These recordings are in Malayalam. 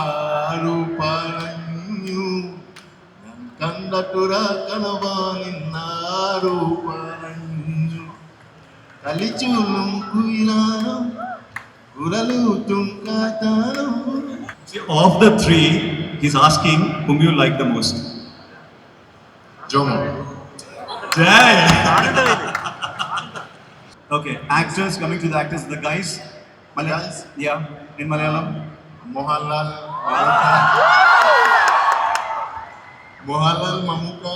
ആരു പറഞ്ഞു ഞാൻ കണ്ടട്ടുര കണവാനിന്നാരു പറഞ്ഞു കളിച്ചൂലും കുയിലാനും കുരലൂറ്റും കാറ്റാനും. See, of the three, he's asking whom you like the most. Jomo. Dang. Okay, actors, coming to the actors, the guys. Guys? Yeah, in Malayalam. Mohanlal, Mammootty,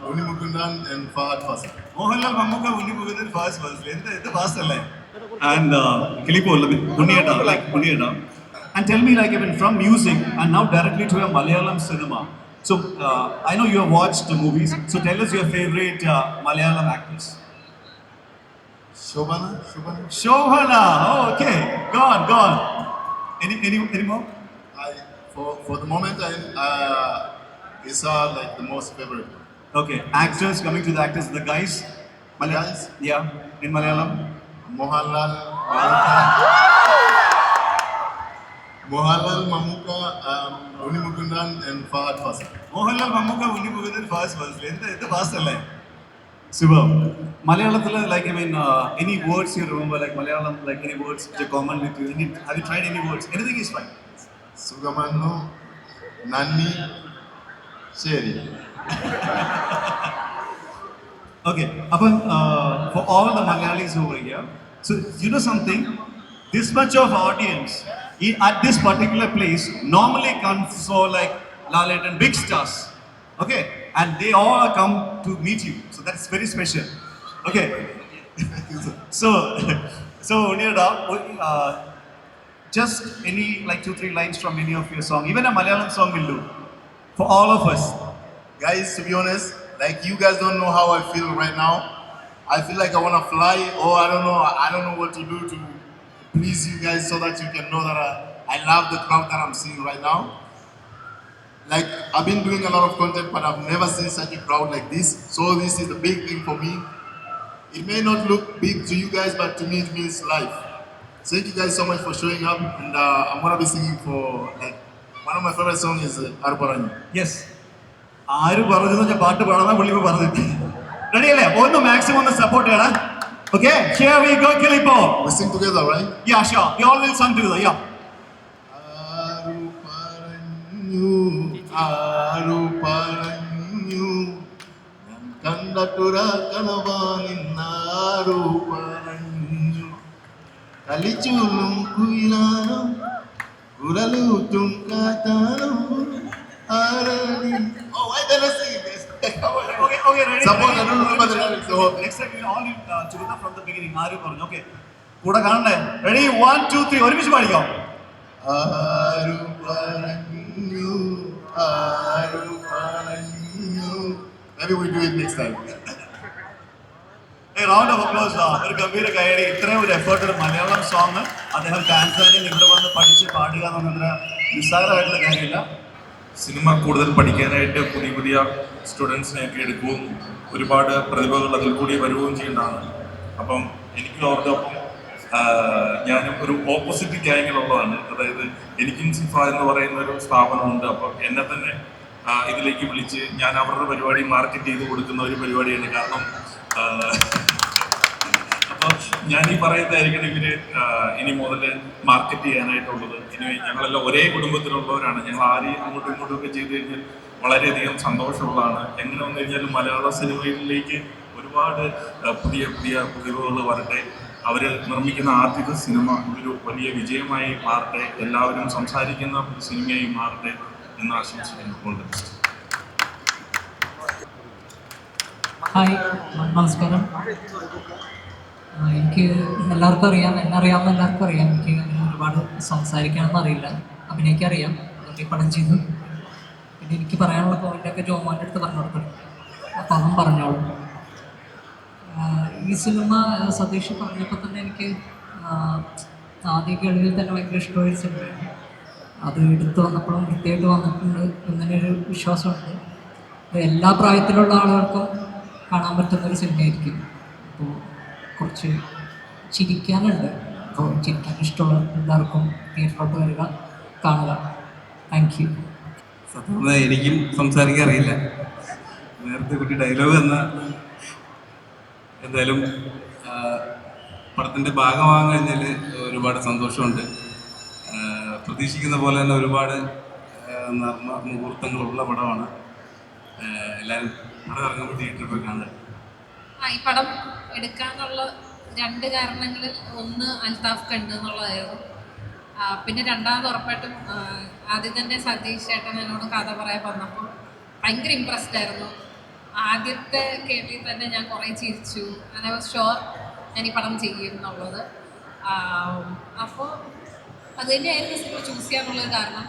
Unni Mukundan and Fahad Fasil. Mohanlal, Mammootty, Unni Mukundan, Fahad Fasil. It's fast alle. And Kilipo, like Uniyada. And tell me, like, even from music and now directly to a Malayalam cinema. So I know you have watched the movies. So tell us your favorite Malayalam actress. Shobana. Shobana. Oh, okay. Go on. Any more? For the moment, is like the most favorite. Okay, actors, coming to the actors, the guys. Guys? Yeah, in Malayalam. Mohanlal, Mammootty, Unni Mukundan and Fahad Fasil. Mohanlal, Mammootty, Unni Mukundan, Fahad Fasil. It's fast alle. Super. Malayalam, like, I mean, any words you remember, like Malayalam, like any words which are common with you? Have you tried any words? Anything is fine. Sugamannu, Nanni, Sheri. Okay, for all the Malayalis over here, so you know something? This much of audience at this particular place normally comes for like Lalit and big stars. Okay, and they all come to meet you, so that's very special. Okay, so Uniyada, just any like 2-3 lines from any of your song, even a Malayalam song will do for all of us. Guys, to be honest, like you guys don't know how I feel right now. I feel like I want to fly, or I don't know what to do to please you guys so that you can know that I love the crowd that I'm seeing right now. Like, I've been doing a lot of content, but I've never seen such a crowd like this. So this is the big thing for me. It may not look big to you guys, but to me it means life. Thank you guys so much for showing up, and I'm gonna be singing for like one of my favorite songs is Aruparanju. Yes. ആര് പറഞ്ഞു ഞാൻ പാട്ട് പാടാൻ പുള്ളി പറഞ്ഞു റെഡി അല്ലേ ഒന്ന് മാക്സിമം ഒന്ന് സപ്പോർട്ട് ചെയ്യണം ഓക്കെ ഹിയർ വി ഗോ കിളിപ്പോ We sing together, right? Yeah sure we all will sung together yeah Aruparanju ഞാൻ കണ്ടട്ടുര കണവാനിന്നാരു പറഞ്ഞു കളിച്ചൂലും കുയിലാനും കുരലൂറ്റും കാറ്റാനും ആരടി. Oh, why did I sing this? Okay, ready. Suppose I don't remember the lyrics. So Next time we all together from the beginning. ആര് പറഞ്ഞു ഓക്കെ കൂടെ കാണണ്ടേ റെഡി 1 2 3 ഒരുമിച്ച് പാടിക്കാം Aruparanju. Maybe we do it next time. Round of applause ഒരു ഗംഭീര കൈയടി ഇത്രയും ഒരു എഫേർട്ട് ഒരു മലയാളം സോങ് അദ്ദേഹം ടാൻസാനിയയിൽ ഇവിടെ വന്ന് പഠിച്ച് പാടുക എന്നൊന്നും നിസ്സാരമായിട്ടുള്ള കാര്യമില്ല. സിനിമ കൂടുതൽ പഠിക്കാനായിട്ട് പുതിയ സ്റ്റുഡൻസിനെയൊക്കെ എടുക്കുകയും ഒരുപാട് പ്രതിഭകൾ അതിൽ കൂടി വരികയും ചെയ്യേണ്ടതാണ്. അപ്പം എനിക്ക് ഓർത്തപ്പം ഞാനും ഒരു ഓപ്പോസിറ്റ് ഗ്യാങ്ങിലുള്ളതാണ്. അതായത് എനിക്കും സിഫ എന്ന് പറയുന്ന ഒരു സ്ഥാപനമുണ്ട്. അപ്പം എന്നെ തന്നെ ഇതിലേക്ക് വിളിച്ച് ഞാൻ അവരുടെ പരിപാടി മാർക്കറ്റ് ചെയ്ത് കൊടുക്കുന്ന ഒരു പരിപാടിയാണ്. കാരണം അപ്പോൾ ഞാൻ ഈ പറയുന്നതായിരിക്കണം ഇവർ ഇനി മുതൽ മാർക്കറ്റ് ചെയ്യാനായിട്ടുള്ളത്. ഇനി ഞങ്ങളെല്ലാം ഒരേ കുടുംബത്തിലുള്ളവരാണ്. ഞങ്ങൾ ആരെയും അങ്ങോട്ടും ഇങ്ങോട്ടും ഒക്കെ ചെയ്ത് കഴിഞ്ഞാൽ വളരെയധികം സന്തോഷമുള്ളതാണ്. എങ്ങനെ വന്നു കഴിഞ്ഞാൽ മലയാള സിനിമയിലേക്ക് ഒരുപാട് പുതിയ പ്രതിഭകൾ വരട്ടെ. അവർ നിർമ്മിക്കുന്ന ആദ്യത്തെ സിനിമ ഒരു വലിയ വിജയമായി മാറട്ടെ. എല്ലാവരും സംസാരിക്കുന്ന ഒരു സിനിമയായി മാറട്ടെ എന്ന് ആശംസിക്കുന്നു. ഹായ്, നമസ്കാരം. എനിക്ക് എല്ലാവർക്കും അറിയാം, എന്നെ അറിയാവുന്ന എല്ലാവർക്കും അറിയാം. എനിക്ക് അങ്ങനെ ഒരുപാട് സംസാരിക്കാനൊന്നും അറിയില്ല. അഭിനയിക്കാൻ അറിയാം, അതുകൊണ്ട് ഈ പടം ചെയ്തു. പിന്നെ എനിക്ക് പറയാനുള്ള പോയിൻ്റൊക്കെ ജോമോൻ്റെ അടുത്ത് പറഞ്ഞു കൊടുക്കണം, അപ്പോൾ അവൻ പറഞ്ഞോളും. ഈ സിനിമ സതീഷ് പറഞ്ഞപ്പോൾ തന്നെ എനിക്ക് ആദ്യ കേൾവിയിൽ തന്നെ ഭയങ്കര ഇഷ്ടമായൊരു സിനിമയാണ്. അത് എടുത്തു വന്നപ്പോഴും വൃത്തിയായിട്ട് വന്നിട്ടുണ്ട് എന്നൊരു വിശ്വാസമുണ്ട്. എല്ലാ പ്രായത്തിലുള്ള ആളുകൾക്കും കാണാൻ പറ്റുന്നൊരു സിനിമയായിരിക്കും. അപ്പോൾ കുറച്ച് ചിരിക്കാനുണ്ട്. അപ്പോൾ ചിരിക്കാൻ ഇഷ്ടമുള്ള എല്ലാവർക്കും തിയേറ്ററിലോട്ട് വരിക, കാണുക. Thank you. സത്യം പറഞ്ഞാൽ എനിക്കും സംസാരിക്കാൻ അറിയില്ല. നേരത്തെ കുട്ടി ഡയലോഗ് എന്ന എന്തായാലും പടത്തിൻ്റെ ഭാഗമാകാൻ കഴിഞ്ഞാൽ ഒരുപാട് സന്തോഷമുണ്ട്. പ്രതീക്ഷിക്കുന്ന പോലെ തന്നെ ഒരുപാട് മുഹൂർത്തങ്ങളുള്ള പടമാണ്. എല്ലാവരും പടം ഇറങ്ങുമ്പോൾ തിയേറ്ററിൽ പോയി കാണുക. ഈ പടം എടുക്കാനുള്ള 2 കാരണങ്ങളിൽ ഒന്ന് അൽത്താഫ് കണ്ട് എന്നുള്ളതായിരുന്നു. പിന്നെ രണ്ടാമത് ഉറപ്പായിട്ടും ആദ്യം തന്നെ സതീഷ് ചേട്ടൻ എന്നോട് കഥ പറയാൻ വന്നപ്പോൾ ഭയങ്കര ഇമ്പ്രസ്ഡ് ആയിരുന്നു. ആദ്യത്തെ കേട്ടിൽ തന്നെ ഞാൻ കുറേ ചിരിച്ചു. ഐ വാസ് ഷുവർ ഞാൻ ഈ പടം ചെയ്യും എന്നുള്ളത്. അപ്പോൾ അത് തന്നെയായിരുന്നു സിനിമ ചൂസ് ചെയ്യാനുള്ളൊരു കാരണം.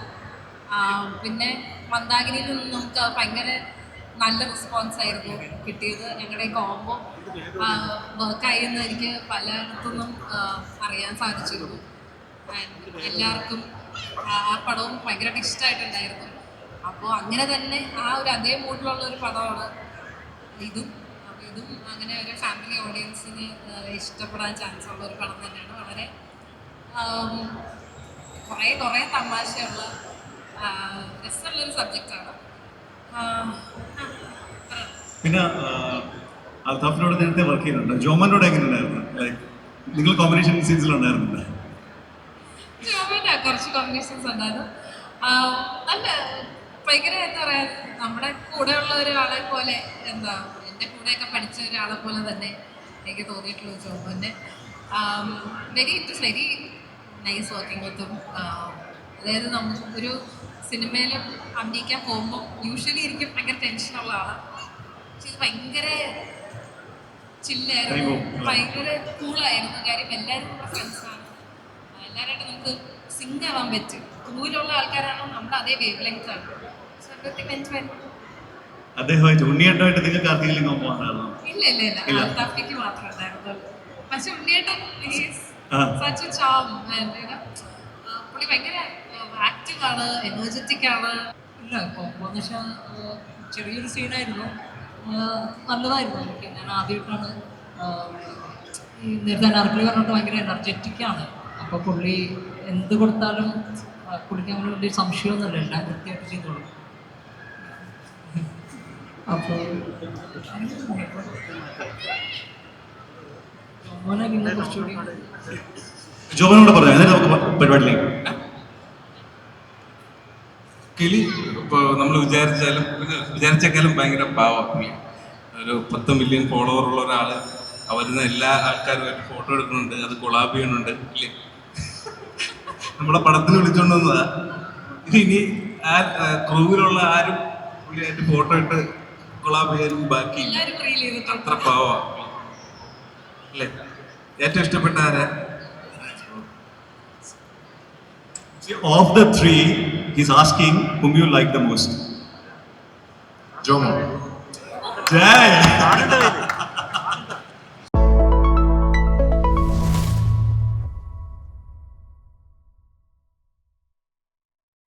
പിന്നെ മന്ദാകിനിയിൽ നിന്ന് നമുക്ക് ഭയങ്കര നല്ല റെസ്പോൺസ് ആയിരുന്നു കിട്ടിയത്. ഞങ്ങളുടെ കോംബോ വർക്കായി എന്ന് എനിക്ക് പലയിടത്തുനിന്നും അറിയാൻ സാധിച്ചിരുന്നു. എല്ലാവർക്കും ആ പടവും ഭയങ്കരമായിട്ട് ഇഷ്ടമായിട്ടുണ്ടായിരുന്നു. അപ്പോൾ അങ്ങനെ തന്നെ ആ ഒരു അതേ മൂഡിലുള്ള ഒരു പടമാണ് ഇതും. അപ്പോൾ ഇതും അങ്ങനെ ഒരു ഫാമിലി ഓഡിയൻസിന് ഇഷ്ടപ്പെടാൻ ചാൻസ് ഉള്ള ഒരു പടം തന്നെയാണ്. വളരെ കുറേ തമാശയുള്ള രസമുള്ളൊരു സബ്ജക്റ്റാണ്. പിന്നെ അൽത്താഫിനോട് നേരത്തെ വർക്ക് ചെയ്യുന്നുണ്ട്. ജോമനോട് എങ്ങനെ ഉണ്ടായിരുന്നു? ലൈക്ക് നിങ്ങൾ കോമ്പിനേഷൻ സീൻസിലുണ്ടായിരുന്നില്ല? ജോമൻ്റെ കുറച്ച് കോമ്പിനേഷൻസ് ഉണ്ടായിരുന്നു. നല്ല ഭയങ്കര എന്താ പറയുക, നമ്മുടെ കൂടെയുള്ള ഒരാളെ പോലെ, എന്താ എൻ്റെ കൂടെയൊക്കെ പഠിച്ച ഒരാളെ പോലെ തന്നെ എനിക്ക് തോന്നിയിട്ടുള്ളൂ ജോമൻ്റെ. It is very nice working വിത്തും. അതായത് നമ്മൾ ഒരു സിനിമയിൽ അഭിനയിക്കാൻ പോകുമ്പോൾ യൂഷ്വലി എനിക്ക് ഭയങ്കര ടെൻഷനുള്ള ആളാണ്. പക്ഷെ ഇത് ഭയങ്കര ചില്ലായിരുന്നു, ഭയങ്കര കൂളായിരുന്നു. കാര്യം എല്ലാവരും നമ്മുടെ ഫ്രണ്ട്സാണ്, എല്ലാവരായിട്ട് നമുക്ക് സിങ്ക് ആവാൻ പറ്റും. ദൂരമുള്ള ആൾക്കാരാണോ നമ്മുടെ അതേ വേവ് ലെങ്ത് ആണ്. So everything went well. അദ്ദേഹമായിട്ട് ഉണ്ണിയേട്ടമായിട്ട് നിങ്ങൾക്ക് ആർക്കെങ്കിലും കോമ്പോ ഉണ്ടായിരുന്നോ? ഇല്ല, അൽത്താഫിക്ക് മാത്രമേ ഉണ്ടായിരുന്നുള്ളൂ. പക്ഷെ ഉണ്ണിയേട്ടൻ such a charm and പുള്ളി ഭയങ്കര ആക്റ്റീവ് ആണ്, എനർജറ്റിക് ആണ്. ഇല്ല, കോമ്പോന്ന് വെച്ചാൽ ചെറിയൊരു സീനായിരുന്നു, നല്ലതായിരുന്നു. എനിക്ക് ഞാൻ ആദ്യമായിട്ടാണ് ഈ നേരത്തെ അനാർക്കലി പറഞ്ഞിട്ട് ഭയങ്കര എനർജറ്റിക്കാണ്. അപ്പോൾ പുള്ളി എന്ത് കൊടുത്താലും പുള്ളിക്ക് അങ്ങനെ വലിയ സംശയമൊന്നുമില്ല, എല്ലാം കൃത്യമായിട്ട് ചെയ്തോളൂ. അപ്പോൾ ജോമോനെ പിന്നെ കുറച്ചുകൂടി ജോമനോട് പറയാം, എന്നിട്ട് നമുക്ക് പരിപാടിയിലേക്ക്. കിളി ഇപ്പോൾ നമ്മൾ വിചാരിച്ചേക്കാളും ഭയങ്കര പാവം. ഒരു 10 മില്യൺ ഫോളോവർ ഉള്ള ഒരാൾ വരുന്ന എല്ലാ ആൾക്കാരും ഫോട്ടോ എടുക്കുന്നുണ്ട്, അത് കൊളാബ് ചെയ്യുന്നുണ്ട് ഇല്ലേ. നമ്മളെ പടത്തിന് വിളിച്ചോണ്ട് വന്നതാ. ഇനി ആ ക്രൂവിലുള്ള ആരും പുള്ളിയായിട്ട് ഫോട്ടോ ഇട്ട് കൊളാബ് ചെയ്യാനും ബാക്കി അത്ര പാവ അല്ലേ. ഏറ്റവും ഇഷ്ടപ്പെട്ട ആരാ? Of the 3, he's asking whom you like the most. Jomo. Jai!